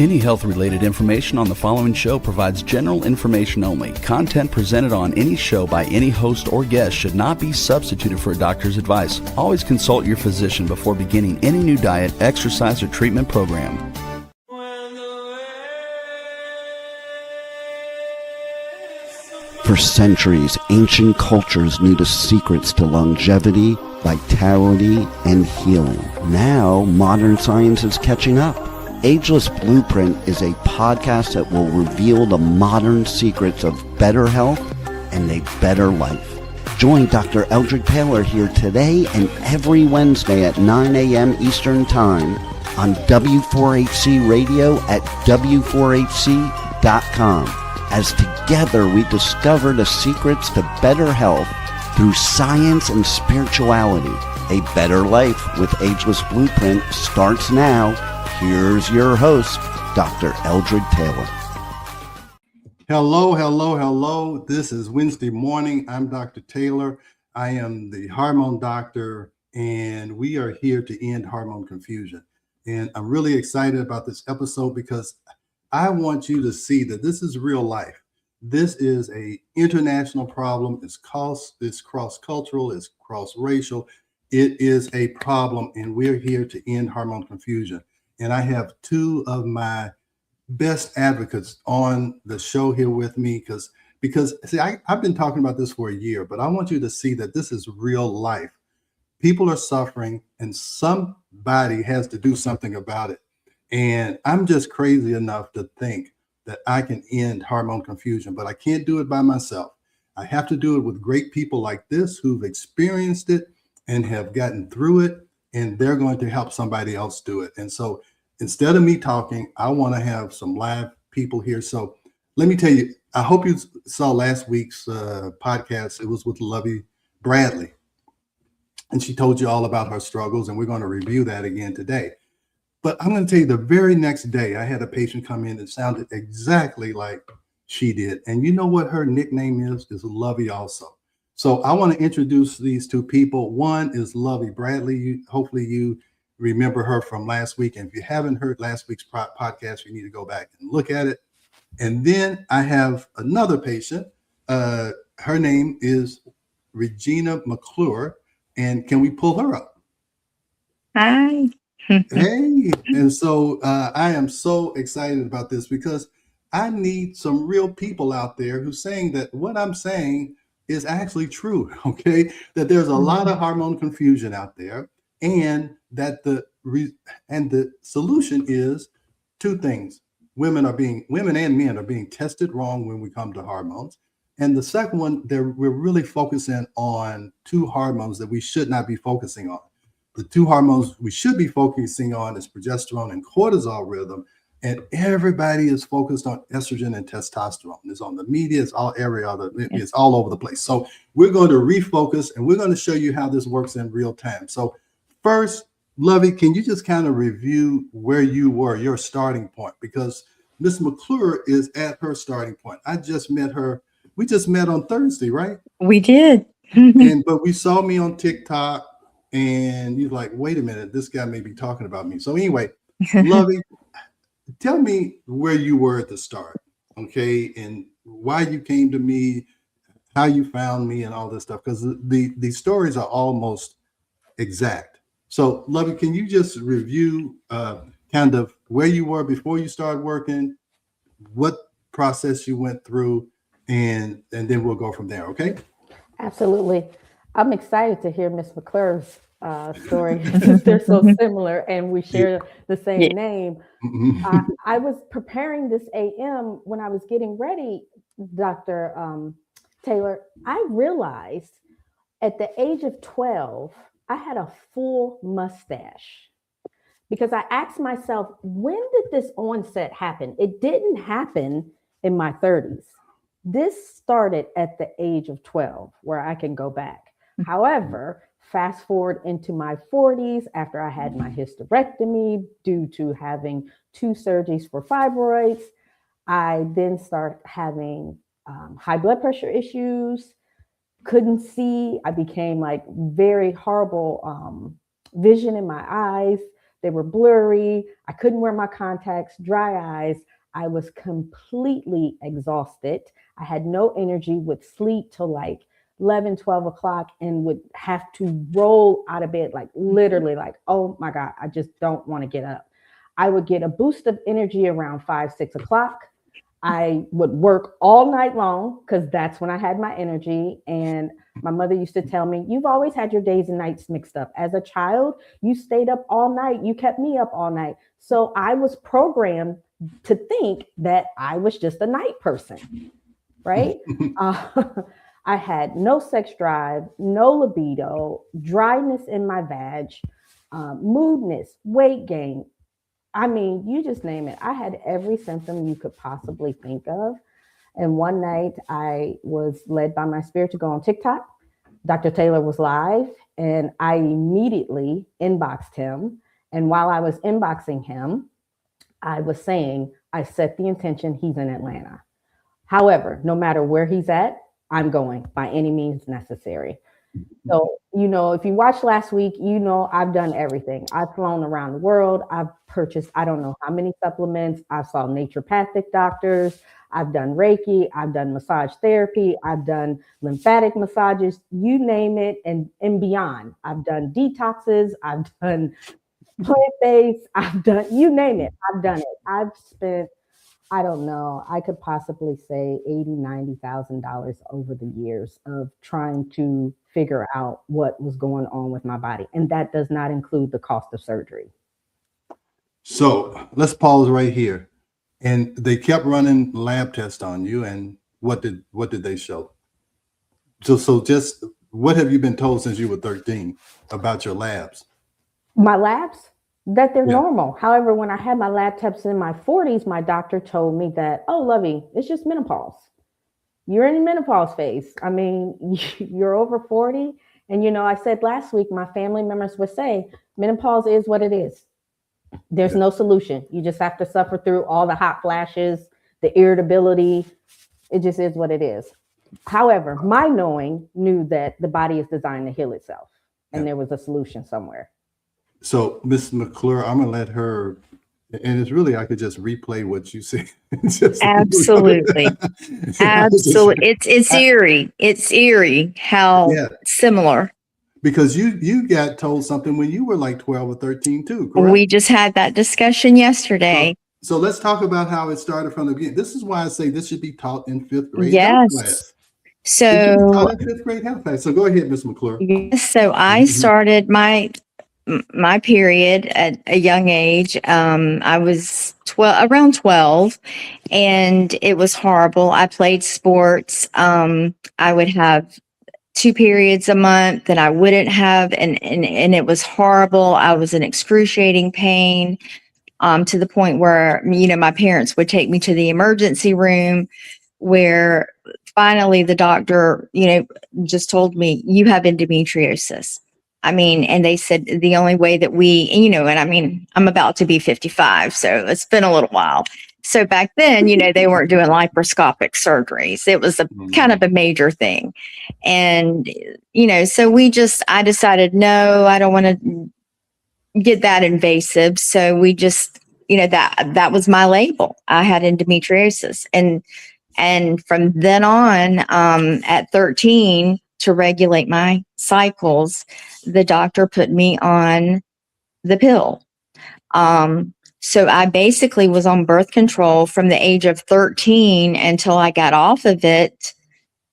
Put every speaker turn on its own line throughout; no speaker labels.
Any health-related information on the following show provides general information only. Content presented on any show by any host or guest should not be substituted for a doctor's advice. Always consult your physician before beginning any new diet, exercise, or treatment program.
For centuries, ancient cultures knew the secrets to longevity, vitality, and healing. Now, modern science is catching up. Ageless Blueprint is a podcast that will reveal the modern secrets of better health and a better life. Join Dr. Eldred Taylor here today and every Wednesday at 9 a.m. Eastern Time on W4HC Radio at W4HC.com. As together we discover the secrets to better health through science and spirituality. A better life with Ageless Blueprint starts now. Here's your host, Dr. Eldred Taylor.
Hello, hello, hello. This is Wednesday morning. I'm Dr. Taylor. I am the hormone doctor, and we are here to end hormone confusion. And I'm really excited about this episode because I want you to see that this is real life. This is an international problem. It's cross-cultural, it's cross-racial. It is a problem, and we're here to end hormone confusion. And I have two of my best advocates on the show here with me because see, I've been talking about this for a year, but I want you to see that this is real life. People are suffering, and somebody has to do something about it. And I'm just crazy enough to think that I can end hormone confusion, but I can't do it by myself. I have to do it with great people like this who've experienced it and have gotten through it, and they're going to help somebody else do it. And so instead of me talking, I want to have some live people here. So let me tell you, I hope you saw last week's podcast. It was with Lovey Bradley, and she told you all about her struggles, and we're going to review that again today. But I'm going to tell you, the very next day, I had a patient come in that sounded exactly like she did. And you know what her nickname is Lovey also. So I want to introduce these two people. One is Lovey Bradley. Hopefully you remember her from last week. And if you haven't heard last week's podcast, you need to go back and look at it. And then I have another patient. Her name is Regina McClure. And can we pull her up?
Hi.
Hey, and so I am so excited about this because I need some real people out there who's saying that what I'm saying is actually true, okay? That there's a lot of hormone confusion out there, and that the solution is two things. Women and men are being tested wrong when we come to hormones. And the second one, we're really focusing on two hormones that we should not be focusing on. The two hormones we should be focusing on is progesterone and cortisol rhythm, and everybody is focused on estrogen and testosterone. It's on the media, it's all it's all over the place. So we're going to refocus, and we're going to show you how this works in real time. So first, Lovey, can you just kind of review where you were, your starting point? Because Miss McClure is at her starting point. I just met her. We just met on Thursday, right?
We did.
But we saw me on TikTok. And you're like, wait a minute, this guy may be talking about me. So anyway, Lovey, tell me where you were at the start, okay? And why you came to me, how you found me and all this stuff, because the stories are almost exact. So Lovey, can you just review kind of where you were before you started working, what process you went through, and then we'll go from there, okay?
Absolutely. I'm excited to hear Miss McClure's story since they're so similar and we share the same name. I was preparing this AM when I was getting ready, Dr. Taylor. I realized at the age of 12, I had a full mustache because I asked myself, when did this onset happen? It didn't happen in my 30s. This started at the age of 12, where I can go back. However, fast forward into my 40s after I had my hysterectomy due to having 2 surgeries for fibroids, I then started having high blood pressure issues, couldn't see. I became like very horrible vision in my eyes, They were blurry. I couldn't wear my contacts, dry eyes. I was completely exhausted. I had no energy, would sleep till like 11, 12 o'clock and would have to roll out of bed, like literally like, oh my God, I just don't want to get up. I would get a boost of energy around 5, 6 o'clock. I would work all night long because that's when I had my energy. And my mother used to tell me, you've always had your days and nights mixed up. As a child, you stayed up all night. You kept me up all night. So I was programmed to think that I was just a night person, right? I had no sex drive, no libido, dryness in my vag, moodiness, weight gain. I mean, you just name it. I had every symptom you could possibly think of. And one night I was led by my spirit to go on TikTok. Dr. Taylor was live and I immediately inboxed him. And while I was inboxing him, I was saying, I set the intention, he's in Atlanta. However, no matter where he's at, I'm going by any means necessary. So, if you watched last week, I've done everything. I've flown around the world. I've purchased, I don't know how many supplements. I saw naturopathic doctors. I've done Reiki. I've done massage therapy. I've done lymphatic massages, you name it, and beyond. I've done detoxes. I've done plant-based. I've done, you name it. I've done it. I've spent, I don't know, I could possibly say $80,000, $90,000 over the years of trying to figure out what was going on with my body. And that does not include the cost of surgery.
So let's pause right here. And they kept running lab tests on you. And what did they show? So just what have you been told since you were 13 about your labs?
My labs? That they're normal. However, when I had my lab tests in my 40s, my doctor told me that, oh, Lovey, it's just menopause. You're in the menopause phase. I mean, you're over 40. And, I said last week, my family members would say, menopause is what it is. There's no solution. You just have to suffer through all the hot flashes, the irritability. It just is what it is. However, my knowing knew that the body is designed to heal itself and there was a solution somewhere. So
Ms. McClure, I'm going to let her, and it's really, I could just replay what you said.
Absolutely. Absolutely. It's eerie. It's eerie how similar.
Because you got told something when you were like 12 or 13 too, correct?
We just had that discussion yesterday.
So let's talk about how it started from the beginning. This is why I say this should be taught in 5th grade
yes.
health class.
So
taught in 5th grade health class. So go ahead, Ms. McClure.
Yes. So I started my period at a young age. I was around 12, and it was horrible. I played sports. I would have 2 periods a month that I wouldn't have, and it was horrible. I was in excruciating pain, to the point where, my parents would take me to the emergency room, where finally the doctor, just told me, you have endometriosis. I mean, and they said the only way that I'm about to be 55, so it's been a little while. So back then, they weren't doing laparoscopic surgeries. It was a kind of a major thing. And, so I decided, no, I don't want to get that invasive. So we just, that was my label. I had endometriosis. And from then on, at 13, to regulate my cycles, the doctor put me on the pill. So I basically was on birth control from the age of 13 until I got off of it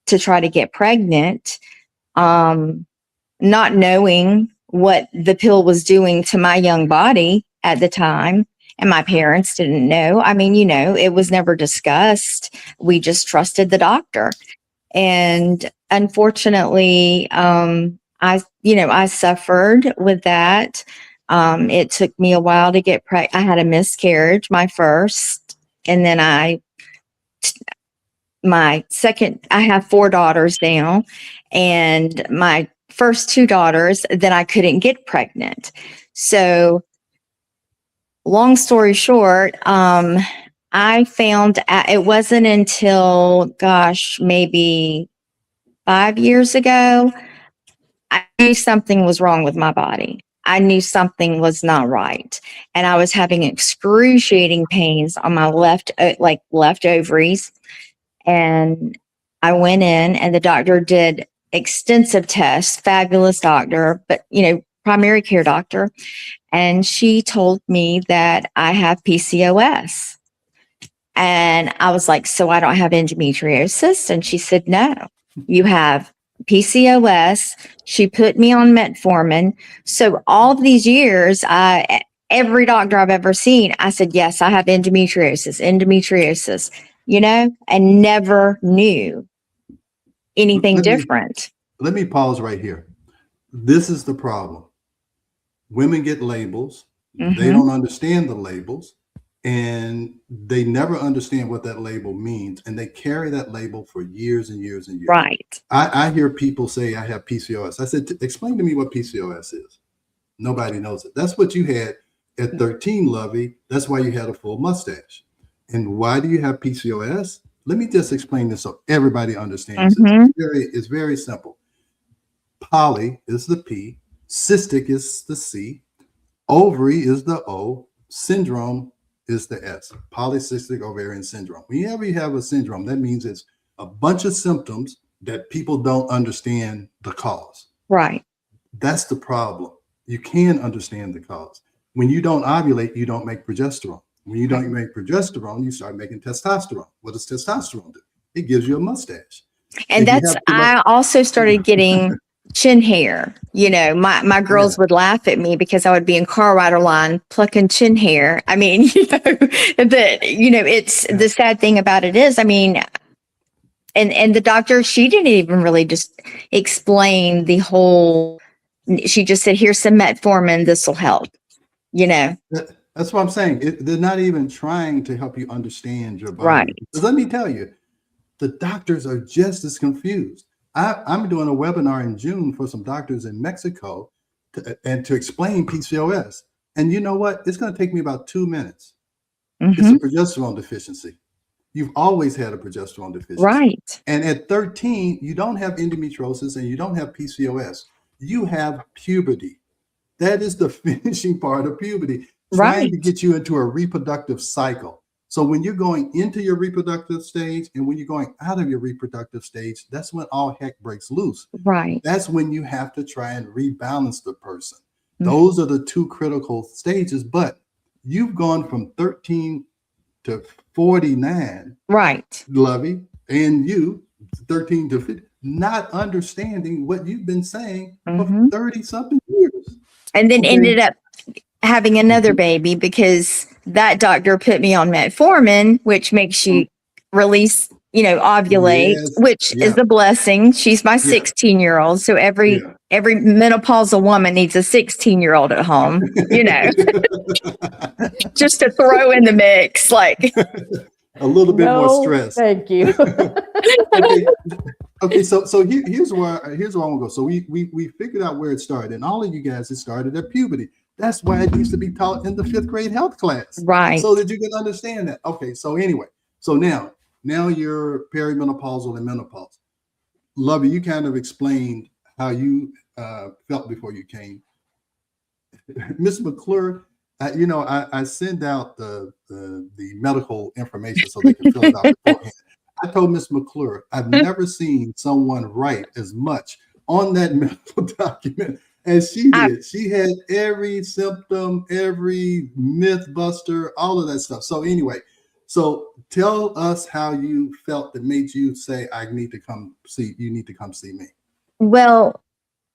to try to get pregnant, not knowing what the pill was doing to my young body at the time. And my parents didn't know. I mean, it was never discussed. We just trusted the doctor. And unfortunately, I suffered with that. It took me a while to get pregnant. I had a miscarriage, my first, and then my second. I have 4 daughters now, and my first 2 daughters, then I couldn't get pregnant. So, long story short, I found it wasn't until, maybe 5 years ago, I knew something was wrong with my body. I knew something was not right. And I was having excruciating pains on my left ovaries. And I went in and the doctor did extensive tests, fabulous doctor, but primary care doctor. And she told me that I have PCOS. And I was like, so I don't have endometriosis? And she said, no, you have PCOS. She put me on metformin. So all of these years, every doctor I've ever seen, I said, yes, I have endometriosis, and never knew anything different.
Let me pause right here. This is the problem. Women get labels. They don't understand the labels, and they never understand what that label means, and they carry that label for years and years and years.
Right.
I hear people say, I have PCOS. I said, explain to me what PCOS is. Nobody knows it. That's what you had at 13, Lovey. That's why you had a full mustache. And why do you have PCOS? Let me just explain this so everybody understands it. It's very simple. Poly is the P, cystic is the C, ovary is the O, syndrome is the S, polycystic ovarian syndrome. Whenever you have a syndrome, that means it's a bunch of symptoms that people don't understand the cause.
Right.
That's the problem. You can understand the cause. When you don't ovulate, you don't make progesterone. When you don't make progesterone, you start making testosterone. What does testosterone do? It gives you a mustache.
And I also started getting chin hair. My girls would laugh at me because I would be in Carrider line plucking chin hair. I mean, it's the sad thing about it is, and the doctor, she didn't even really just explain the whole, she just said, here's some metformin, this will help,
That's what I'm saying. They're not even trying to help you understand your body.
Right.
Because let me tell you, the doctors are just as confused. I'm doing a webinar in June for some doctors in Mexico to explain PCOS. And you know what? It's going to take me about 2 minutes. It's a progesterone deficiency. You've always had a progesterone deficiency.
Right.
And at 13, you don't have endometriosis and you don't have PCOS. You have puberty. That is the finishing part of puberty. Trying to get you into a reproductive cycle. So when you're going into your reproductive stage and when you're going out of your reproductive stage, that's when all heck breaks loose.
Right.
That's when you have to try and rebalance the person. Those are the two critical stages. But you've gone from 13 to 49.
Right.
Lovey, and you 13 to 50, not understanding what you've been saying for 30 something years.
And then ended up having another baby because that doctor put me on metformin, which makes you release, ovulate, which is a blessing. She's my 16-year-old. So every menopausal woman needs a 16-year-old at home, just to throw in the mix, like
a little bit more stress.
Thank you.
Okay. So here's where I want to go. So we figured out where it started, and all of you guys, it started at puberty. That's why it needs to be taught in the 5th grade health class,
right?
So that you can understand that. Okay. So anyway, so now you're perimenopausal and menopause. Lovey, you kind of explained how you felt before you came. Miss McClure, I send out the medical information so they can fill it out beforehand. I told Miss McClure, I've never seen someone write as much on that medical document as she did. She had every symptom, every myth buster, all of that stuff. So anyway, so tell us how you felt that made you say, you need to come see me.
Well,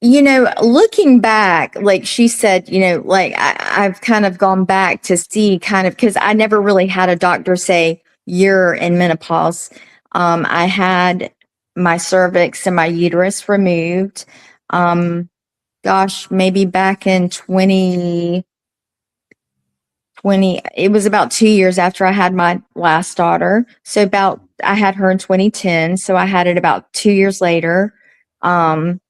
looking back, like she said, I've kind of gone back to see because I never really had a doctor say you're in menopause. I had my cervix and my uterus removed. Maybe back in 2020, it was about 2 years after I had my last daughter. So I had her in 2010. So I had it about 2 years later. And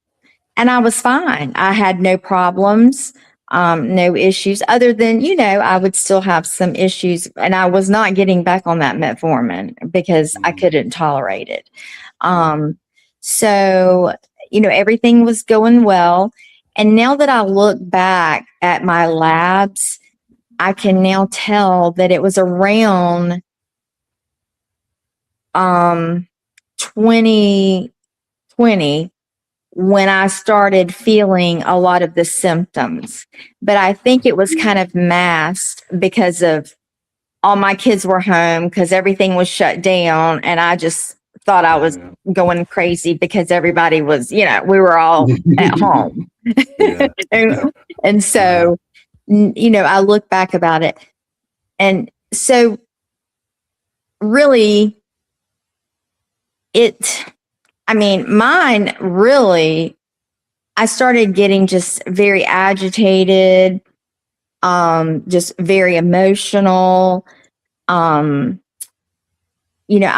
I was fine. I had no problems, no issues other than, I would still have some issues, and I was not getting back on that metformin because I couldn't tolerate it. So, everything was going well. And now that I look back at my labs, I can now tell that it was around 2020 when I started feeling a lot of the symptoms. But I think it was kind of masked because of all my kids were home because everything was shut down. And I just thought I was going crazy because everybody was, we were all at home. and so, I look back about it. And so really mine really, I started getting just very agitated, just very emotional. I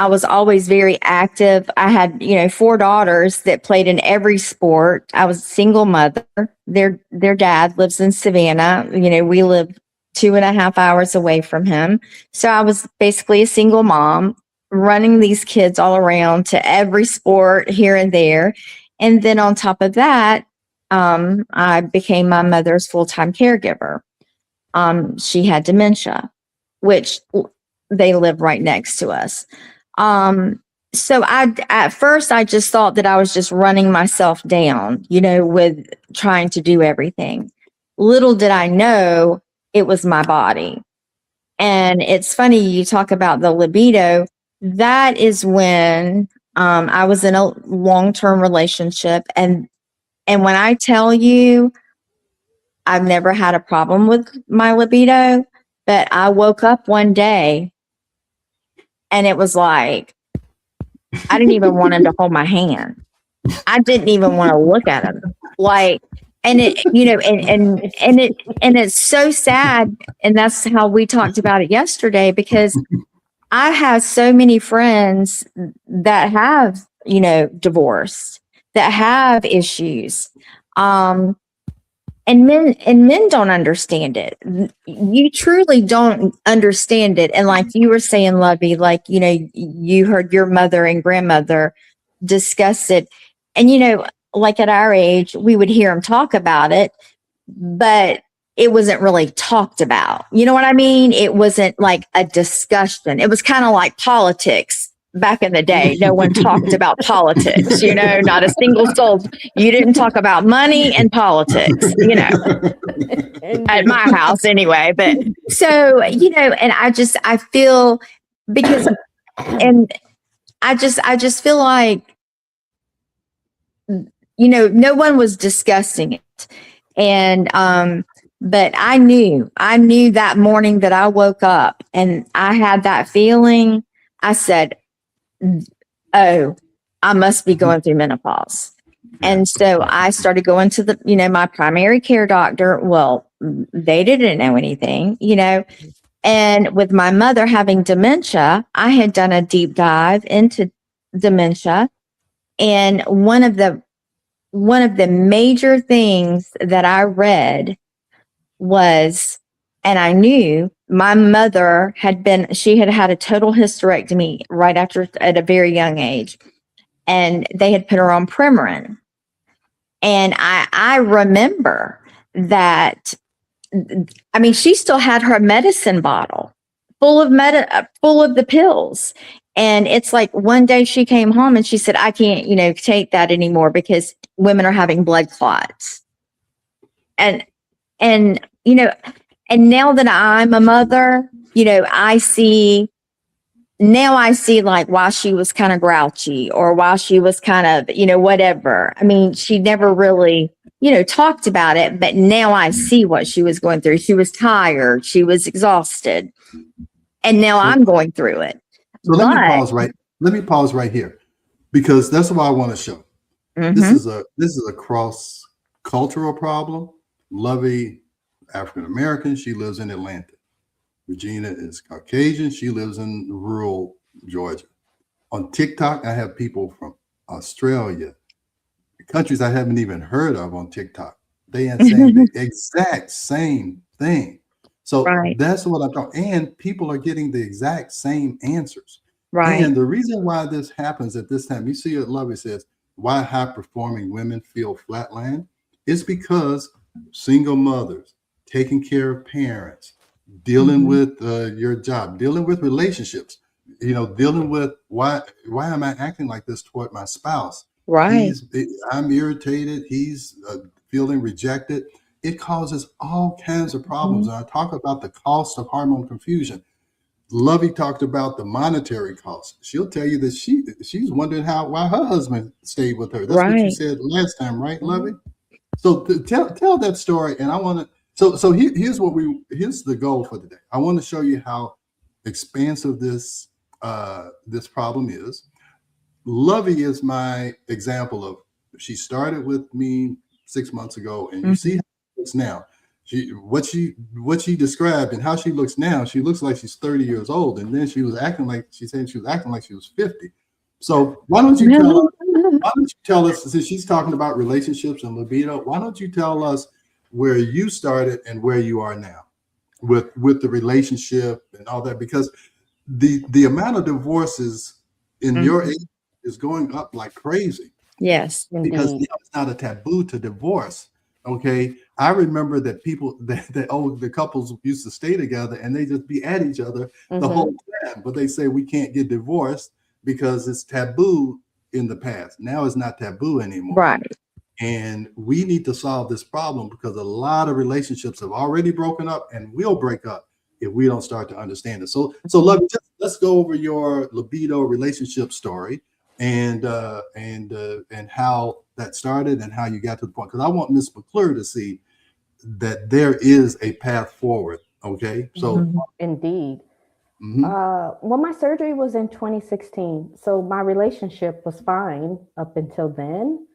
was always very active. I had, 4 daughters that played in every sport. I was a single mother. Their dad lives in Savannah. We live 2.5 hours away from him. So I was basically a single mom running these kids all around to every sport here and there. And then on top of that, I became my mother's full-time caregiver. She had dementia, which they live right next to us. So at first I just thought that I was just running myself down, with trying to do everything. Little did I know it was my body. And it's funny, you talk about the libido. That is when I was in a long-term relationship. And when I tell you, I've never had a problem with my libido, but I woke up one day and it was like, I didn't even want him to hold my hand. I didn't even want to look at him. And it, and it's so sad. And that's how we talked about it yesterday, because I have so many friends that have, divorced, that have issues. And men don't understand it. You truly don't understand it. And like you were saying, Lovey, you heard your mother and grandmother discuss it. And, like at our age, we would hear them talk about it, but it wasn't really talked about. You know what I mean? It wasn't like a discussion. It was kind of like politics. Back in the day, no one talked about politics, not a single soul. You didn't talk about money and politics, at my house anyway. But so, and I feel because, and I just feel like, no one was discussing it. And, but I knew that morning that I woke up and I had that feeling. I said, oh, I must be going through menopause. And so I started going to my primary care doctor. Well, they didn't know anything, and with my mother having dementia, I had done a deep dive into dementia. And one of the major things that I read was, and I knew my mother she had had a total hysterectomy right after, at a very young age. And they had put her on Premarin. And I remember that, she still had her medicine bottle full of the pills. And it's like one day she came home and she said, I can't, take that anymore because women are having blood clots. And now that I'm a mother, I see like why she was kind of grouchy or why she was kind of, whatever. She never really, talked about it, but now I see what she was going through. She was tired. She was exhausted. And now I'm going through it.
So let me pause right here, because that's what I want to show. Mm-hmm. This is a cross-cultural problem. Lovey, African American, she lives in Atlanta. Regina is Caucasian, she lives in rural Georgia. On TikTok, I have people from Australia, countries I haven't even heard of on TikTok. They are saying the exact same thing. So That's what I'm talking. And people are getting the exact same answers. Right. And the reason why this happens at this time, you see what Lovey says, why high performing women feel flatland. It's because single mothers, taking care of parents, dealing with your job, dealing with relationships, dealing with why am I acting like this toward my spouse?
Right.
I'm irritated. He's feeling rejected. It causes all kinds of problems. And I talk about the cost of hormone confusion. Lovey talked about the monetary cost. She'll tell you that she's wondering why her husband stayed with her. That's what you said last time, right, Lovey? So tell that story, and I want to. So here's the goal for today. I want to show you how expansive this problem is. Lovey is my example of. She started with me 6 months ago, and you see how it looks now. What she described and how she looks now, she looks like she's 30 years old, and then she was acting like she was 50. So why don't you tell us, since she's talking about relationships and libido, why don't you tell us where you started and where you are now with the relationship and all that? Because the amount of divorces in your age is going up like crazy.
Yes,
because it's not a taboo to divorce. Okay, I remember that the couples used to stay together and they just be at each other the whole time, but they say we can't get divorced because it's taboo in the past. Now it's not taboo anymore.
Right.
And we need to solve this problem because a lot of relationships have already broken up and will break up if we don't start to understand it. So let's go over your libido relationship story and how that started and how you got to the point. Because I want Ms. McClure to see that there is a path forward. Okay. So
indeed. Well, my surgery was in 2016. So my relationship was fine up until then.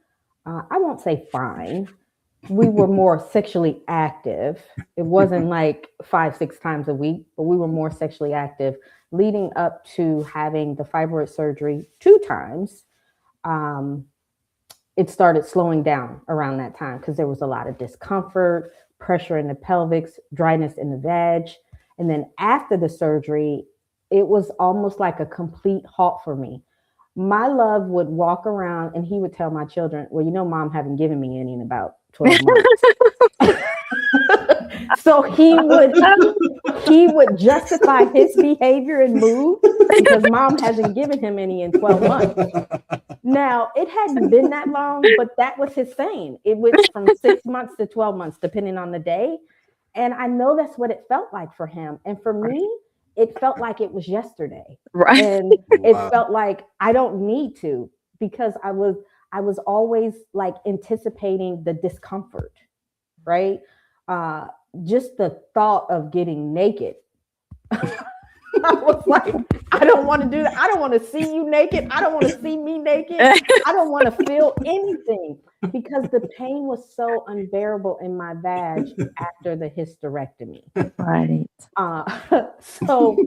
I won't say fine. We were more sexually active. It wasn't like 5-6 times a week, but we were more sexually active leading up to having the fibroid surgery 2 times. It started slowing down around that time because there was a lot of discomfort, pressure in the pelvis, dryness in the vag. And then after the surgery, it was almost like a complete halt for me. My love would walk around and he would tell my children, well, mom haven't given me any in about 12 months. So he would justify his behavior and mood because mom hasn't given him any in 12 months. Now, it hadn't been that long, but that was his saying. It went from 6 months to 12 months, depending on the day. And I know that's what it felt like for him. And for me, it felt like it was yesterday.
Right.
And it felt like I don't need to, because I was always like anticipating the discomfort, right? Just the thought of getting naked. I was like, I don't want to do that. I don't want to see you naked. I don't want to see me naked. I don't want to feel anything because the pain was so unbearable in my vag after the hysterectomy.
Right.
So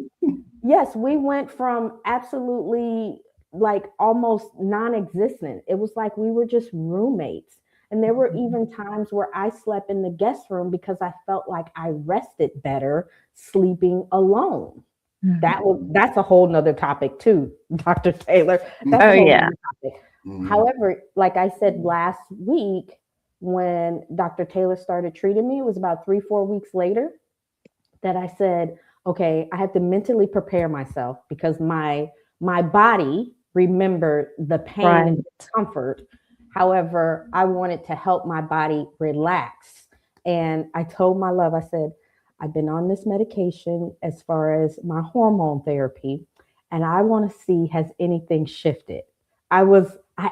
yes, we went from absolutely like almost non-existent. It was like we were just roommates. And there were even times where I slept in the guest room because I felt like I rested better sleeping alone. That's a whole nother topic too, Dr. Taylor. That's a whole nother topic. However, like I said last week, when Dr. Taylor started treating me, it was about 3-4 weeks later that I said, okay, I have to mentally prepare myself because my body remembered the pain and discomfort. However, I wanted to help my body relax. And I told my love, I said, I've been on this medication as far as my hormone therapy, and I want to see, has anything shifted? I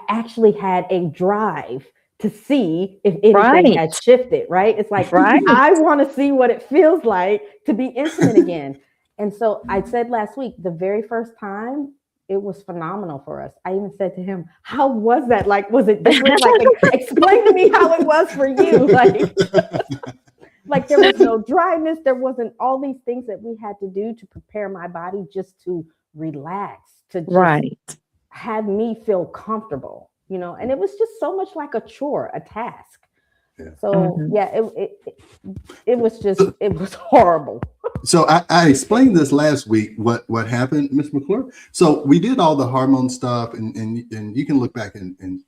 actually had a drive to see if anything had shifted, right? It's like, I want to see what it feels like to be intimate again. And so I said last week, the very first time, it was phenomenal for us. I even said to him, how was that? Like, was it different? Like, explain to me how it was for you. Like there was no dryness. There wasn't all these things that we had to do to prepare my body just to relax, to just have me feel comfortable, and it was just so much like a chore, a task. Yeah. So it was horrible.
So I explained this last week, what happened, Ms. McClure. So we did all the hormone stuff and you can look back and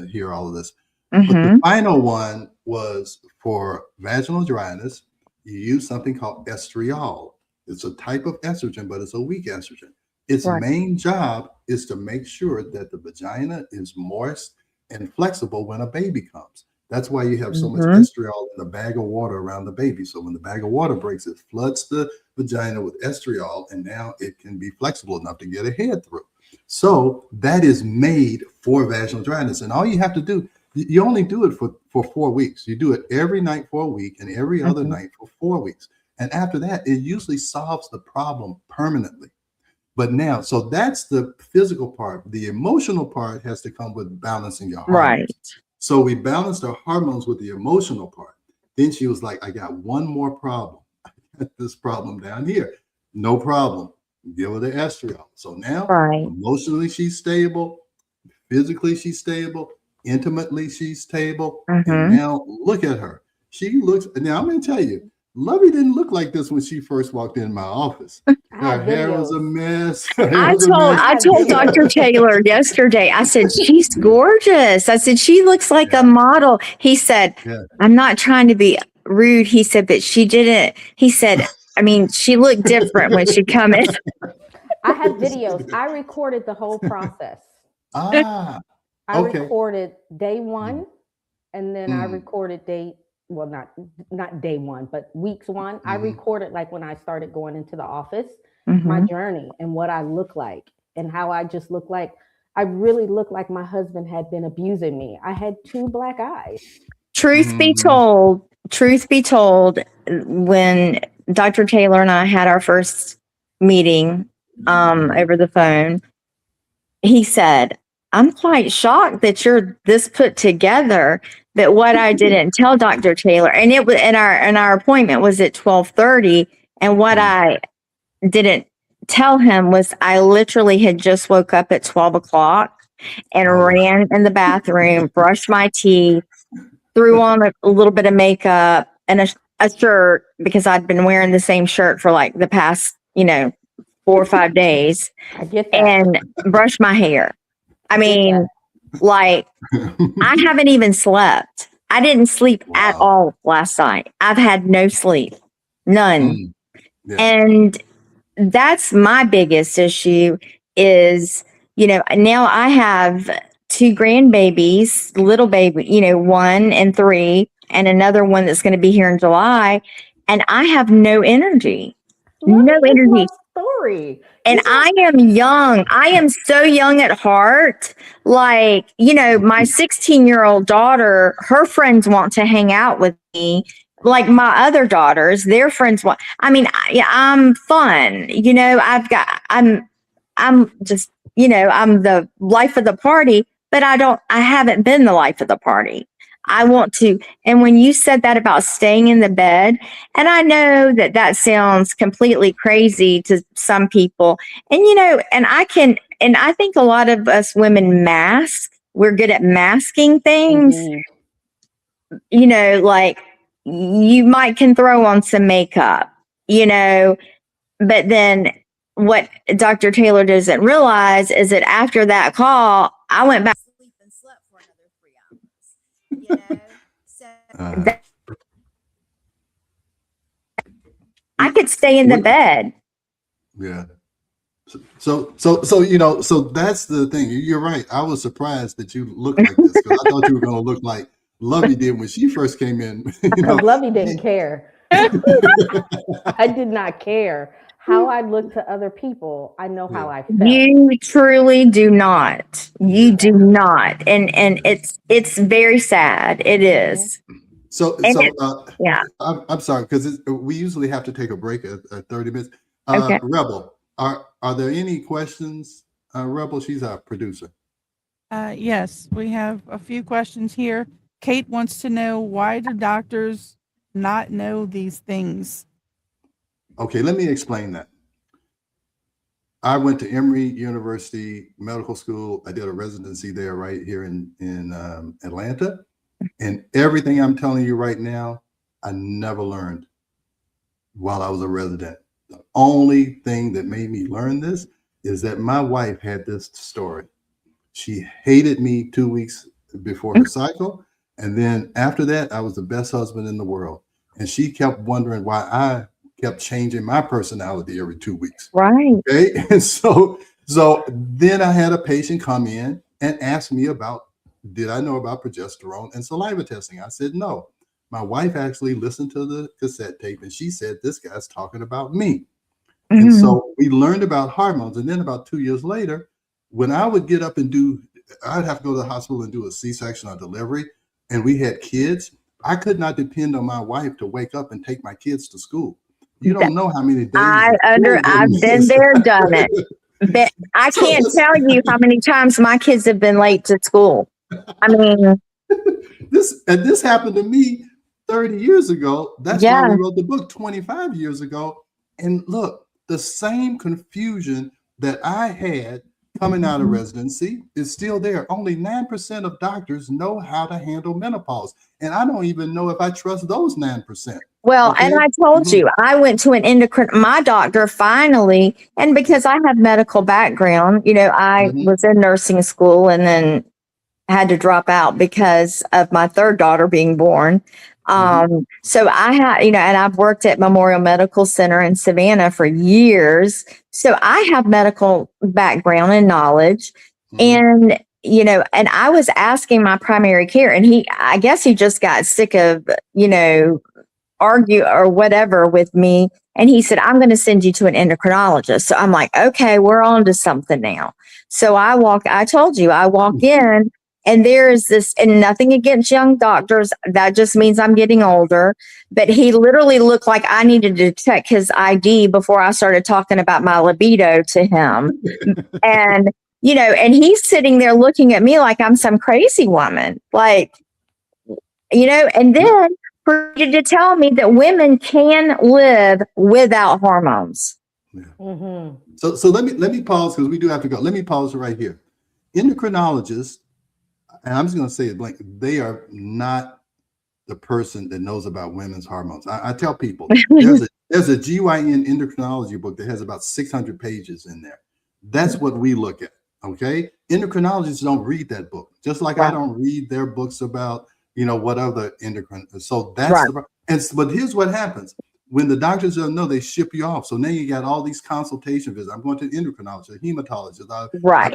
hear all of this. But the final one was for vaginal dryness, you use something called estriol. It's a type of estrogen, but it's a weak estrogen. Its
Right.
main job is to make sure that the vagina is moist and flexible when a baby comes. That's why you have so much estriol in the bag of water around the baby. So when the bag of water breaks, it floods the vagina with estriol, and now it can be flexible enough to get a head through. So that is made for vaginal dryness. And all you have to do, you only do it for 4 weeks. You do it every night for a week and every other night for 4 weeks. And after that, it usually solves the problem permanently. But now, so that's the physical part. The emotional part has to come with balancing your hormones.
Right.
So we balanced our hormones with the emotional part. Then she was like, I got one more problem. I got this problem down here. No problem. Give her the estriol. So now,
Right.
emotionally, she's stable. Physically, she's stable. Intimately, she's stable. And now look at her. She looks, now I'm going to tell you, Lovey didn't look like this when she first walked in my office. Her hair was a mess.
I told Dr. Taylor yesterday, I said, she's gorgeous. I said, she looks like a model. He said, I'm not trying to be rude. He said, but she didn't. He said, I mean, she looked different when she come in.
I have videos. I recorded the whole process.
I
recorded day one, and then I recorded not day one, but weeks one. I recorded like when I started going into the office, my journey and what I look like and how I just look like. I really looked like my husband had been abusing me. I had 2 black eyes.
Truth be told, when Dr. Taylor and I had our first meeting over the phone, he said, I'm quite shocked that you're this put together. But what I didn't tell Dr. Taylor, and it was, and our appointment was at 12:30, and what I didn't tell him was I literally had just woke up at 12 o'clock and ran in the bathroom, brushed my teeth, threw on a little bit of makeup and a shirt, because I'd been wearing the same shirt for like the past, 4 or 5 days.
I get that.
And brushed my hair. I mean, like, I haven't even slept. I didn't sleep at all last night. I've had no sleep, none. And that's my biggest issue is, now I have 2 grandbabies, little baby, 1 and 3, and another one that's going to be here in July. And I have no energy, no energy.
Story.
And I am young. I am so young at heart. Like, my 16-year-old daughter, her friends want to hang out with me. Like my other daughters, their friends want, I'm fun. I'm just, I'm the life of the party, but I haven't been the life of the party. I want to. And when you said that about staying in the bed, and I know that sounds completely crazy to some people, and, and I think a lot of us women mask, we're good at masking things, like you might can throw on some makeup, but then what Dr. Taylor doesn't realize is that after that call, I went back to sleep and slept for another 3 hours. So I could stay in the bed.
Yeah. So that's the thing. You're right. I was surprised that you look like this, because I thought you were going to look like Lovey did when she first came in.
Lovey didn't care. I did not care how I look to other people. I know how I felt.
You truly do not. You do not, and it's very sad. It is.
Yeah. I'm sorry, because we usually have to take a break at 30 minutes.
Okay.
Rebel, are there any questions? Rebel, she's our producer.
Yes, we have a few questions here. Kate wants to know, why do doctors not know these things?
Okay, let me explain that. I went to Emory University Medical School. I did a residency there right here in Atlanta. And everything I'm telling you right now, I never learned while I was a resident. The only thing that made me learn this is that my wife had this story. She hated me 2 weeks before her cycle, And then after that, I was the best husband in the world. And she kept wondering why I kept changing my personality every 2 weeks.
Right.
Okay. And so then I had a patient come in and ask me about, did I know about progesterone and saliva testing? I said, no. My wife actually listened to the cassette tape and she said, this guy's talking about me.
Mm-hmm.
And so we learned about hormones. And then about 2 years later, when I would get up and I'd have to go to the hospital and do a C-section or delivery, and we had kids, I could not depend on my wife to wake up and take my kids to school. You don't know how many days.
I've been there, done it. But I can't tell you how many times my kids have been late to school. I mean,
this happened to me 30 years ago. That's why we wrote the book 25 years ago. And look, the same confusion that I had coming out of residency is still there. Only 9% of doctors know how to handle menopause. And I don't even know if I trust those 9%.
Well, and I told you, I went to an my doctor finally, and because I have medical background, I was in nursing school and then had to drop out because of my third daughter being born. So I had, and I've worked at Memorial Medical Center in Savannah for years. So I have medical background and knowledge. And, and I was asking my primary care, and I guess he just got sick of, argue or whatever with me. And he said, I'm going to send you to an endocrinologist. So I'm like, okay, we're on to something now. So I told you, I walk in and there is this, and nothing against young doctors. That just means I'm getting older. But he literally looked like I needed to check his ID before I started talking about my libido to him. And, and he's sitting there looking at me like I'm some crazy woman, like, and then for you to tell me that women can live without hormones.
Yeah. So let me pause because we do have to go. Let me pause right here. Endocrinologists, and I'm just going to say it blank, they are not the person that knows about women's hormones. I tell people there's a GYN endocrinology book that has about 600 pages in there. That's what we look at. Okay. Endocrinologists don't read that book, just like I don't read their books about, what other endocrine. So that's but here's what happens. When the doctors don't know, they ship you off. So now you got all these consultation visits. I'm going to an endocrinologist, a hematologist,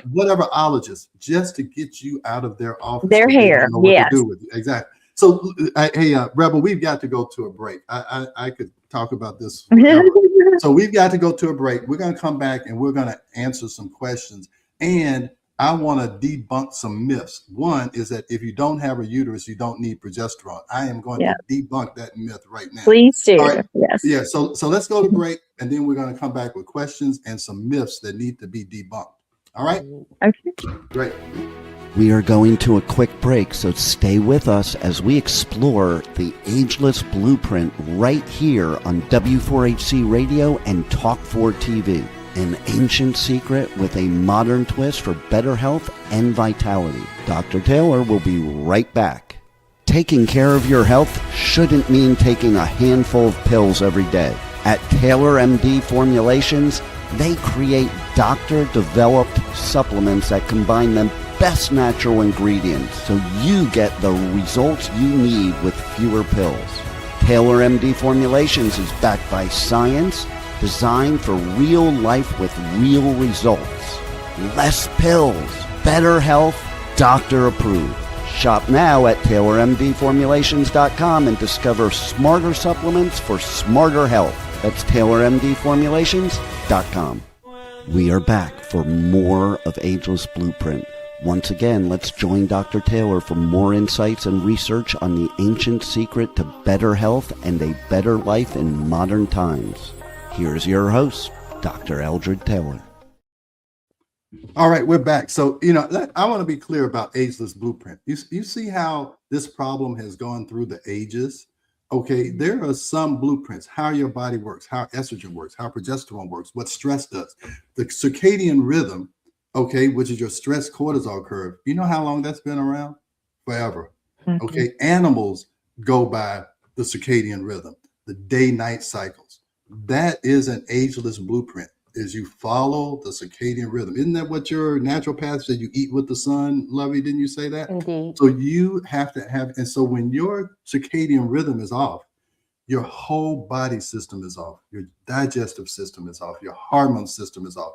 whatever ologist, just to get you out of their office.
Their hair, yes.
To do with you. Exactly. So, hey, Rebel, we've got to go to a break. I could talk about this forever. So we've got to go to a break. We're going to come back and we're going to answer some questions. And I want to debunk some myths. One is that if you don't have a uterus, you don't need progesterone. I am going to debunk that myth right now.
Please do.
All right.
Yes.
Yeah. So let's go to break, and then we're going to come back with questions and some myths that need to be debunked. All right.
Okay.
Great.
We are going to a quick break, so stay with us as we explore the ageless blueprint right here on W4HC Radio and Talk 4 TV. An ancient secret with a modern twist for better health and vitality. Dr. Taylor will be right back. Taking care of your health shouldn't mean taking a handful of pills every day. At Taylor MD Formulations, they create doctor-developed supplements that combine the best natural ingredients so you get the results you need with fewer pills. Taylor MD Formulations is backed by science, designed for real life with real results. Less pills, better health, doctor approved. Shop now at TaylorMDFormulations.com and discover smarter supplements for smarter health. That's TaylorMDFormulations.com. We are back for more of Ageless Blueprint. Once again, let's join Dr. Taylor for more insights and research on the ancient secret to better health and a better life in modern times. Here's your host, Dr. Eldred Taylor.
All right, we're back. So, I want to be clear about Ageless Blueprint. You see how this problem has gone through the ages? Okay, there are some blueprints, how your body works, how estrogen works, how progesterone works, what stress does. The circadian rhythm, okay, which is your stress cortisol curve. You know how long that's been around? Forever. Mm-hmm. Okay, animals go by the circadian rhythm, the day-night cycles. That is an ageless blueprint. is you follow the circadian rhythm. Isn't that what your naturopath said? You eat with the sun, Lovey, didn't you say that?
Indeed.
So you have to have, and so when your circadian rhythm is off, your whole body system is off. Your digestive system is off. Your hormone system is off.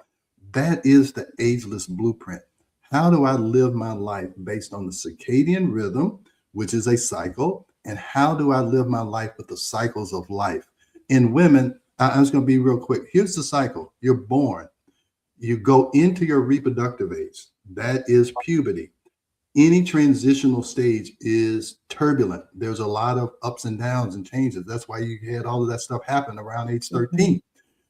That is the ageless blueprint. How do I live my life based on the circadian rhythm, which is a cycle? And how do I live my life with the cycles of life? In women, I'm just going to be real quick. Here's the cycle. You're born. You go into your reproductive age. That is puberty. Any transitional stage is turbulent. There's a lot of ups and downs and changes. That's why you had all of that stuff happen around age 13.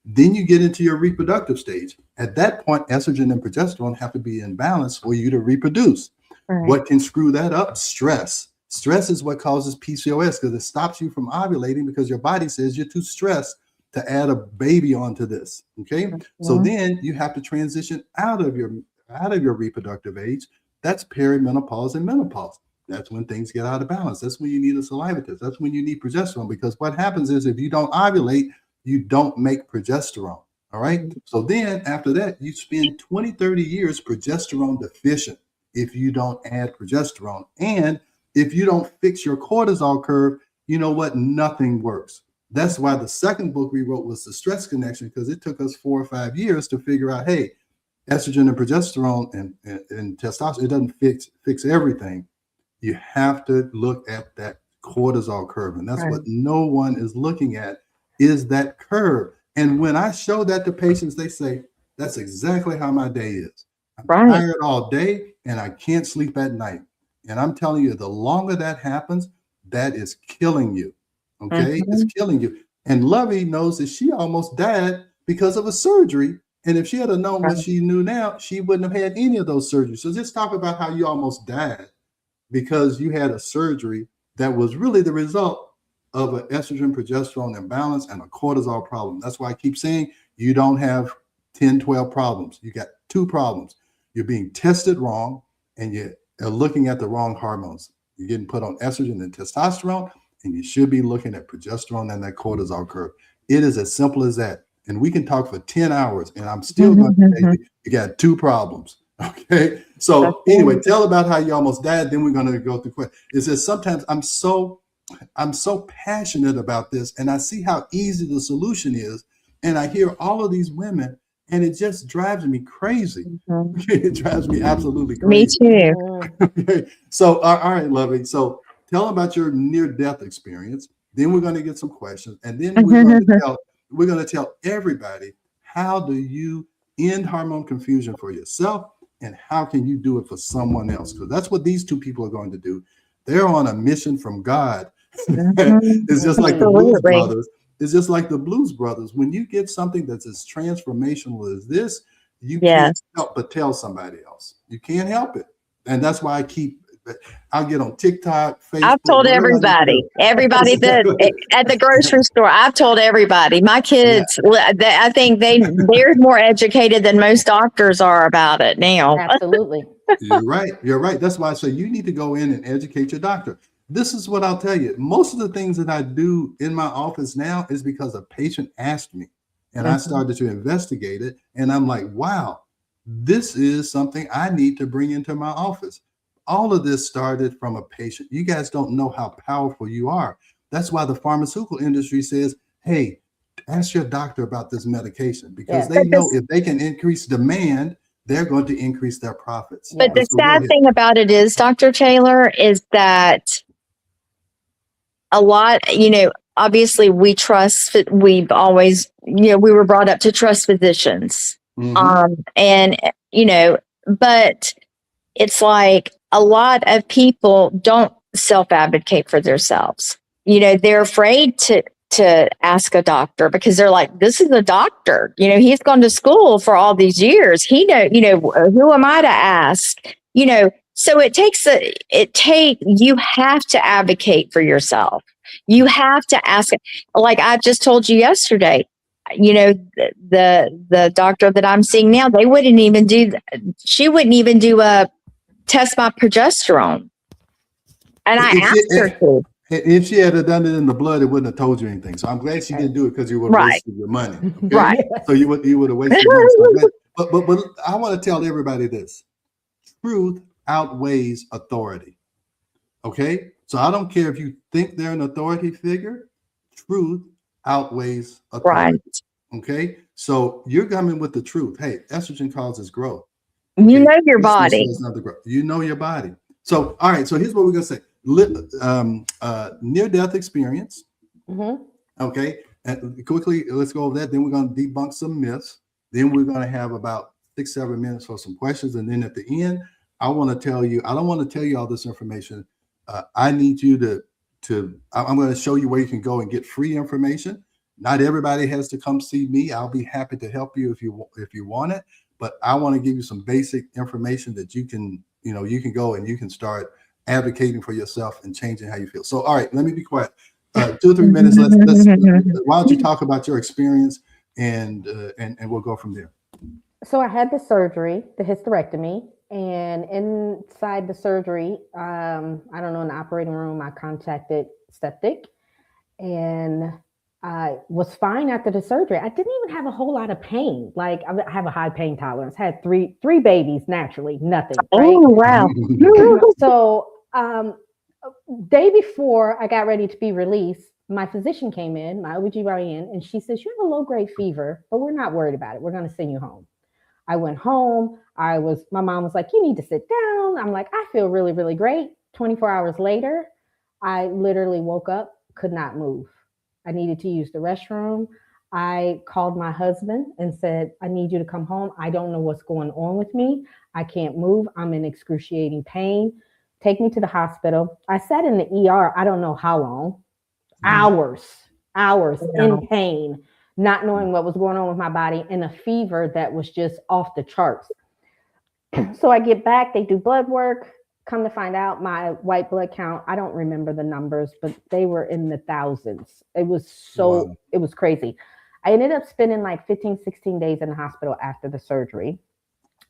Then you get into your reproductive stage. At that point, estrogen and progesterone have to be in balance for you to reproduce.
Right.
What can screw that up? Stress. Stress is what causes PCOS because it stops you from ovulating because your body says you're too stressed to add a baby onto this. Okay. So then you have to transition out of your reproductive age. That's perimenopause and menopause. That's when things get out of balance. That's when you need a saliva test. That's when you need progesterone, because what happens is if you don't ovulate, you don't make progesterone. All right. So then after that, you spend 20, 30 years progesterone deficient if you don't add progesterone. And if you don't fix your cortisol curve, you know what? Nothing works. That's why the second book we wrote was The Stress Connection, because it took us 4 or 5 years to figure out, hey, estrogen and progesterone and testosterone, it doesn't fix everything. You have to look at that cortisol curve. And that's what no one is looking at, is that curve. And when I show that to patients, they say, that's exactly how my day is. I'm tired all day and I can't sleep at night. And I'm telling you, the longer that happens, that is killing you. Okay, it's killing you. And Lovey knows that she almost died because of a surgery. And if she had known what she knew now, she wouldn't have had any of those surgeries. So just talk about how you almost died because you had a surgery that was really the result of an estrogen progesterone imbalance and a cortisol problem. That's why I keep saying you don't have 10, 12 problems. You got 2 problems. You're being tested wrong and you're looking at the wrong hormones. You're getting put on estrogen and testosterone, and you should be looking at progesterone and that cortisol curve. It is as simple as that. And we can talk for 10 hours and I'm still going to tell you got 2 problems. Okay. So anyway, tell about how you almost died. Then we're going to go through questions. It says sometimes I'm so passionate about this and I see how easy the solution is. And I hear all of these women and it just drives me crazy. It drives me absolutely crazy.
Me too.
Okay. So, all right, Lovely. So tell them about your near-death experience. Then we're going to get some questions. And then we're going to tell everybody, how do you end hormone confusion for yourself and how can you do it for someone else? Because that's what these 2 people are going to do. They're on a mission from God. It's just like the Blues Brothers. It's just like the Blues Brothers. When you get something that's as transformational as this, you can't help but tell somebody else. You can't help it. And that's why I'll get on TikTok, Facebook.
I've told everybody that at the grocery store, I've told everybody. My kids, I think they're more educated than most doctors are about it now.
Absolutely.
You're right. You're right. That's why I say you need to go in and educate your doctor. This is what I'll tell you. Most of the things that I do in my office now is because a patient asked me and I started to investigate it. And I'm like, wow, this is something I need to bring into my office. All of this started from a patient. You guys don't know how powerful you are. That's why the pharmaceutical industry says, hey, ask your doctor about this medication, because they know if they can increase demand, they're going to increase their profits.
But the sad thing about it is, Dr. Taylor, is that a lot, obviously we've always, we were brought up to trust physicians. But it's like a lot of people don't self-advocate for themselves. They're afraid to ask a doctor because they're like, this is a doctor. He's gone to school for all these years. He who am I to ask? So you have to advocate for yourself. You have to ask. Like I just told you yesterday, the doctor that I'm seeing now, she wouldn't even do a test my progesterone. And I asked her to.
If she had done it in the blood, it wouldn't have told you anything. So I'm glad she didn't do it because you would have
Right.
wasted your money. Okay?
Right.
So you would have wasted your money. So I'm glad. But I want to tell everybody this: truth outweighs authority. Okay, so I don't care if you think they're an authority figure. Truth outweighs authority.
Right.
Okay, so you're coming with the truth. Hey, estrogen causes growth.
You
Okay?
know your
Estrogen
body.
says not the growth. You know your body. So, all right. So here's what we're gonna say: near-death experience.
Mm-hmm.
Okay, and quickly let's go over that. Then we're gonna debunk some myths. Then we're gonna have about 6-7 minutes for some questions, and then at the end, I want to tell you. I don't want to tell you all this information. I need you to. I'm going to show you where you can go and get free information. Not everybody has to come see me. I'll be happy to help you if you want it. But I want to give you some basic information that you can go and you can start advocating for yourself and changing how you feel. So, all right, let me be quiet. 2 or 3 minutes. Why don't you talk about your experience and we'll go from there.
So I had the surgery, the hysterectomy, and inside the surgery, I don't know, in the operating room, I contacted septic, and I was fine after the surgery. I didn't even have a whole lot of pain. Like I have a high pain tolerance. Had three babies naturally, nothing. Right?
Oh, wow.
So day before I got ready to be released, my physician came in, my OBGYN, and she says, you have a low-grade fever, but we're not worried about it. We're going to send you home. I went home. My mom was like, you need to sit down. I'm like, I feel really, really great. 24 hours later, I literally woke up, could not move. I needed to use the restroom. I called my husband and said, I need you to come home. I don't know what's going on with me. I can't move. I'm in excruciating pain. Take me to the hospital. I sat in the ER, I don't know how long, hours in pain, not knowing what was going on with my body, and a fever that was just off the charts. So I get back, they do blood work, come to find out my white blood count, I don't remember the numbers, but they were in the thousands. It was crazy. I ended up spending like 15, 16 days in the hospital after the surgery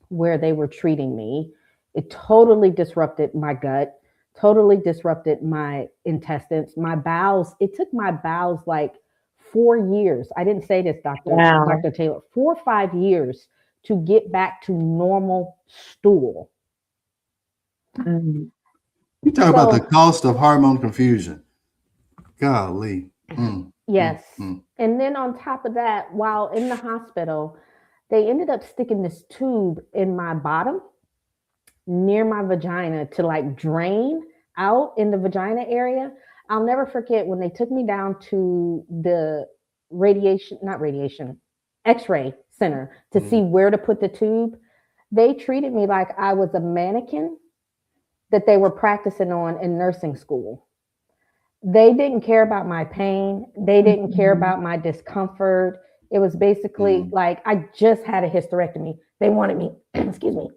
where they were treating me. It totally disrupted my gut, totally disrupted my intestines, my bowels. It took my bowels like 4 years. I didn't say this, Dr. Taylor, 4 or 5 years to get back to normal stool.
You talk about the cost of hormone confusion. Golly.
Yes. And then on top of that, while in the hospital, they ended up sticking this tube in my bottom near my vagina to like drain out in the vagina area. I'll never forget when they took me down to the X-ray center to see where to put the tube. They treated me like I was a mannequin that they were practicing on in nursing school. They didn't care about my pain. They didn't care about my discomfort. It was basically like I just had a hysterectomy. They wanted me, excuse me.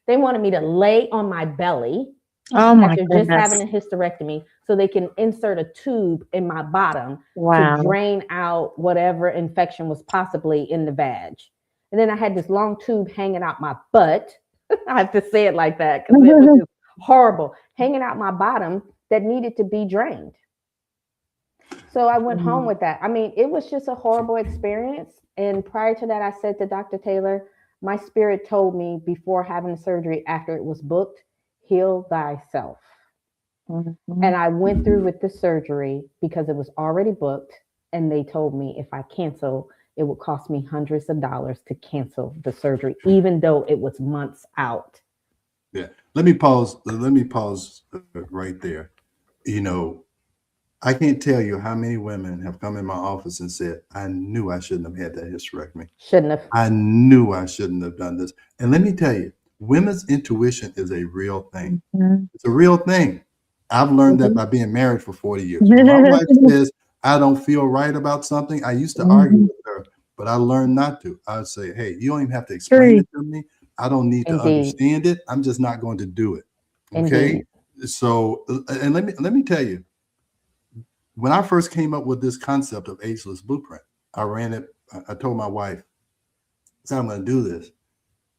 They wanted me to lay on my belly after just having a hysterectomy so they can insert a tube in my bottom to drain out whatever infection was possibly in the vag. And then I had this long tube hanging out my butt. I have to say it like that because it was just horrible, hanging out my bottom that needed to be drained. So I went home with that. I mean, it was just a horrible experience. And prior to that, I said to Dr. Taylor, my spirit told me before having the surgery, after it was booked, heal thyself. And I went through with the surgery because it was already booked. And they told me if I cancel, it would cost me hundreds of dollars to cancel the surgery, even though it was months out.
Yeah. Let me pause right there. I can't tell you how many women have come in my office and said, I knew I shouldn't have had that hysterectomy.
Shouldn't have.
I knew I shouldn't have done this. And let me tell you, women's intuition is a real thing. It's a real thing. I've learned that by being married for 40 years. When my wife says, I don't feel right about something, I used to argue with her, but I learned not to. I would say, hey, you don't even have to explain it to me. I don't need to understand it. I'm just not going to do it. Okay. So, and let me tell you, when I first came up with this concept of ageless blueprint, I ran it. I told my wife, I said, I'm going to do this.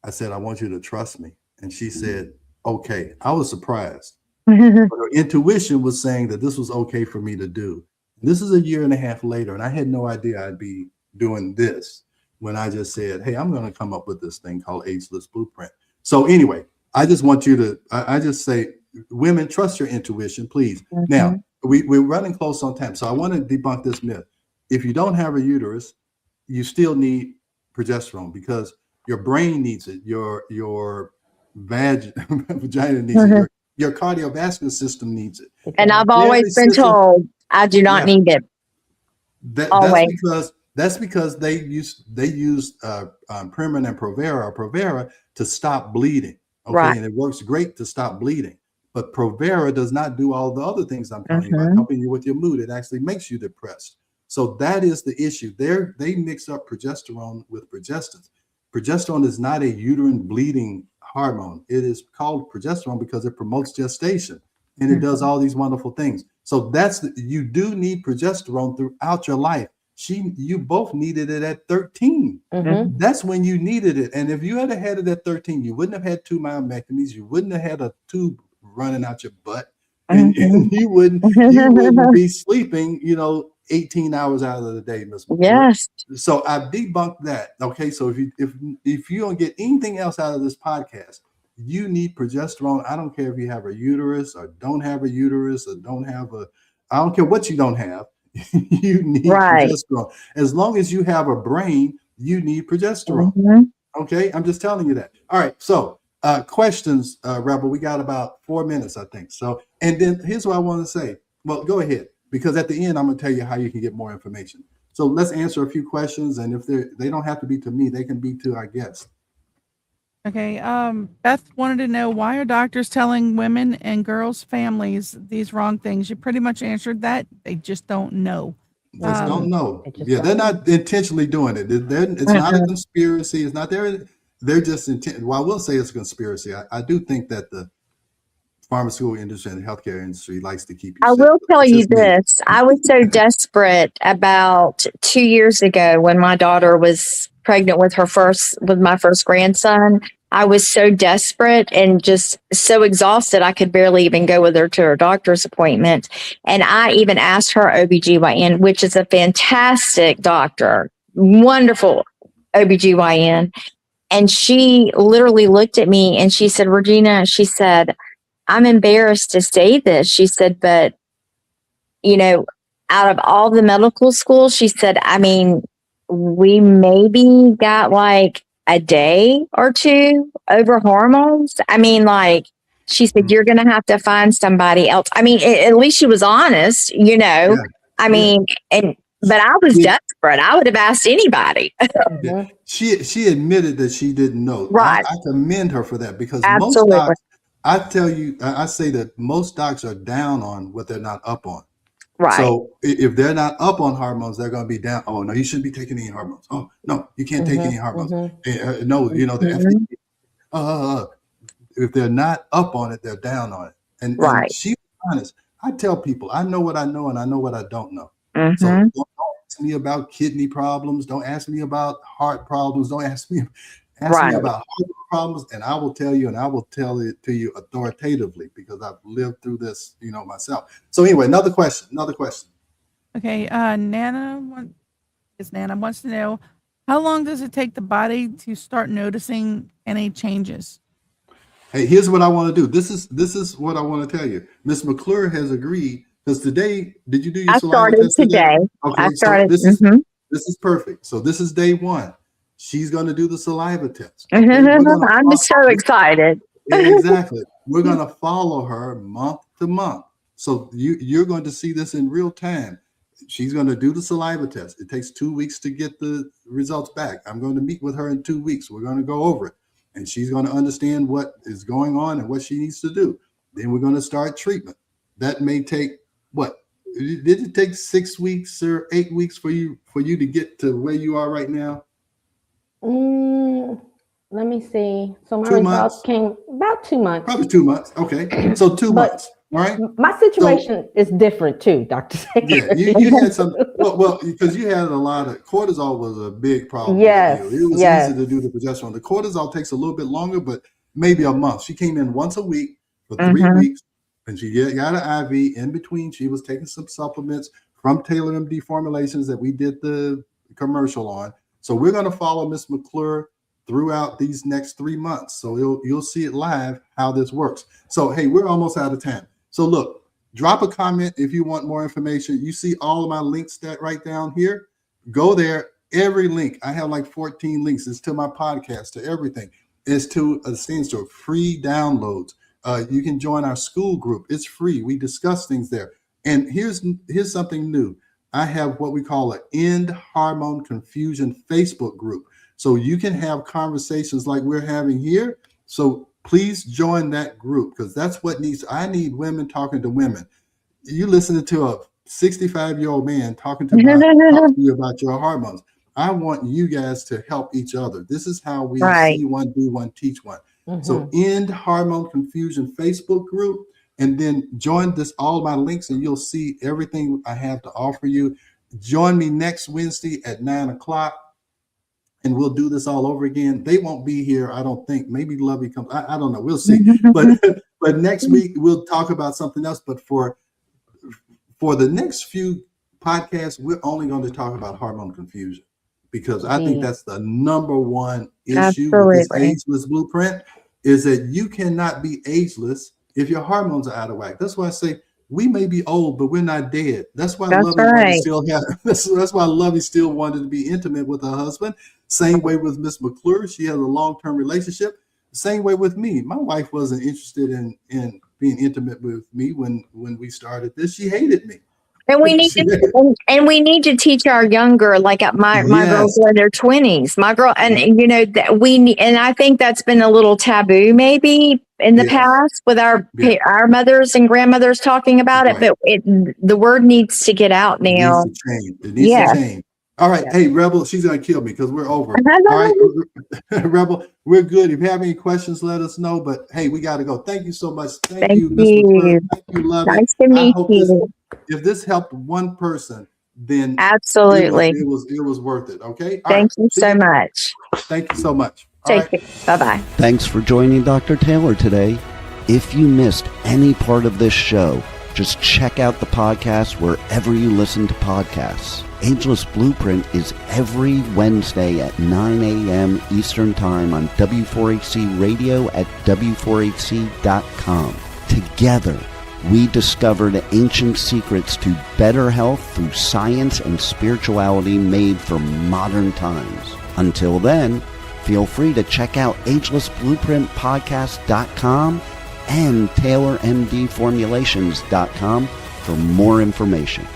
I said, I want you to trust me. And she said, okay. I was surprised But her intuition was saying that this was okay for me to do. This is a year and a half later, and I had no idea I'd be doing this when I just said, hey, I'm going to come up with this thing called Ageless Blueprint. So anyway, I just want you to, I just say, women, trust your intuition, please. Now, we're running close on time, so I want to debunk this myth. If you don't have a uterus, you still need progesterone because your brain needs it, your vagina needs it, your cardiovascular system needs it.
And I've always been told I do not need it.
That's because they use Premarin and Provera to stop bleeding. Okay, right. And it works great to stop bleeding. But Provera does not do all the other things I'm telling you about, helping you with your mood. It actually makes you depressed. So that is the issue. They mix up progesterone with progestins. Progesterone is not a uterine bleeding hormone. It is called progesterone because it promotes gestation and it does all these wonderful things. So you do need progesterone throughout your life. You both needed it at 13. That's when you needed it. And if you had it at 13, you wouldn't have had 2 myomectomies. You wouldn't have had a tube running out your butt, and you wouldn't be sleeping, 18 hours out of the day, Ms. McClure. Yes. So I debunked that. Okay. So if you don't get anything else out of this podcast, you need progesterone. I don't care if you have a uterus or don't have a uterus or I don't care what you don't have. You need progesterone. As long as you have a brain, you need progesterone. Okay. I'm just telling you that. All right. So questions, Rebel. We got about 4 minutes, I think. So, and then here's what I want to say. Well, go ahead. Because at the end, I'm going to tell you how you can get more information. So let's answer a few questions. And if they don't have to be to me, they can be to our guests.
Okay. Beth wanted to know, why are doctors telling women and girls' families these wrong things? You pretty much answered that. They just don't know.
They just don't know. They're not intentionally doing it. It's not a conspiracy. It's not there. They're just well, I will say it's a conspiracy. I do think that the pharmaceutical industry and the healthcare industry likes to keep you
I
sick.
will tell you this. I was so desperate about 2 years ago when my daughter was pregnant with my first grandson. I was so desperate and just so exhausted. I could barely even go with her to her doctor's appointment. And I even asked her OBGYN, which is a fantastic doctor, wonderful OBGYN. And she literally looked at me and she said, Regina, she said, I'm embarrassed to say this. She said, but, out of all the medical schools, she said, I mean, we maybe got like a day or two over hormones. I mean, she said, you're going to have to find somebody else. I mean, at least she was honest, Yeah. I mean, but I was desperate. I would have asked anybody.
She admitted that she didn't know.
Right.
I commend her for that because
Absolutely.
Most docs, I tell you, I say that most docs are down on what they're not up on.
Right.
So if they're not up on hormones, they're going to be down. Oh, no, you shouldn't be taking any hormones. Oh, no, you can't take any hormones. No, the FDA. If they're not up on it, they're down on it. And she's honest. I tell people, I know what I know and I know what I don't know. So don't ask me about kidney problems. Don't ask me about heart problems. Don't ask me about heart problems, and I will tell you, and I will tell it to you authoritatively because I've lived through this, myself. So anyway, another question.
Okay, Nana wants to know, how long does it take the body to start noticing any changes?
Hey, here's what I want to do. This is what I want to tell you. Ms. McClure has agreed because today, did you do your saliva test today? Okay,
I started.
So this is perfect. So this is day 1. She's going to do the saliva test. Okay?
I'm so excited.
Exactly. We're going to follow her month to month. So you're going to see this in real time. She's going to do the saliva test. It takes 2 weeks to get the results back. I'm going to meet with her in 2 weeks. We're going to go over it. And she's going to understand what is going on and what she needs to do. Then we're going to start treatment. That may take, what? Did it take 6 weeks or 8 weeks for you to get to where you are right now?
Let me see. So my results came about 2 months.
Probably 2 months. Okay. So 2 months. All right.
My situation is different too, Dr.
Yeah, you had some, well, because you had a lot of cortisol was a big problem.
Yes.
It was easy to do the progesterone. The cortisol takes a little bit longer, but maybe a month. She came in once a week for 3 weeks. and she got an IV. In between, she was taking some supplements from Taylor MD Formulations that we did the commercial on. So we're going to follow Miss McClure throughout these next 3 months. So you'll see it live how this works. So, hey, we're almost out of time. So look, drop a comment if you want more information. You see all of my links that right down here. Go there. Every link, I have like 14 links. It's to my podcast, to everything. It's to a stands to free downloads. You can join our school group. It's free. We discuss things there. And here's something new. I have what we call an End Hormone Confusion Facebook group. So you can have conversations like we're having here. So please join that group, because that's what I need women talking to women. You listening to a 65-year-old man talking to you about your hormones. I want you guys to help each other. This is how we see one, do one, teach one. Mm-hmm. So End Hormone Confusion Facebook group, and then join all my links, and you'll see everything I have to offer you. Join me next Wednesday at 9:00, and we'll do this all over again. They won't be here, I don't think. Maybe Lovey comes. I don't know. We'll see. But next week we'll talk about something else. But for the next few podcasts, we're only going to talk about hormone confusion, because I think that's the number one issue with this ageless blueprint, is that you cannot be ageless if your hormones are out of whack. That's why I say we may be old, but we're not dead. That's why Lovey still had. That's why Lovey still wanted to be intimate with her husband. Same way with Miss McClure. She has a long-term relationship. Same way with me. My wife wasn't interested in being intimate with me when we started this. She hated me.
And we need to teach our younger, like my girls are in their 20s. My girl, and and I think that's been a little taboo maybe in the past with our mothers and grandmothers talking about it, but the word needs to get out now.
It needs to change. It needs to change. All right. Hey, Rebel, she's going to kill me because we're over. All right, Rebel, we're good. If you have any questions, let us know. But hey, we got to go. Thank you so much. Thank you, Ms. McClure. Thank you, Lovey.
Nice to meet you.
If this helped one person, then
absolutely
it was worth it. Okay.
Thank you so much.
Thank you so much.
Take care. Bye-bye.
Thanks for joining Dr. Taylor today. If you missed any part of this show, just check out the podcast wherever you listen to podcasts. Ageless Blueprint is every Wednesday at 9 a.m. Eastern Time on W4HC Radio at W4HC.com. Together, we discovered ancient secrets to better health through science and spirituality made for modern times. Until then, feel free to check out agelessblueprintpodcast.com and TaylorMDFormulations.com for more information.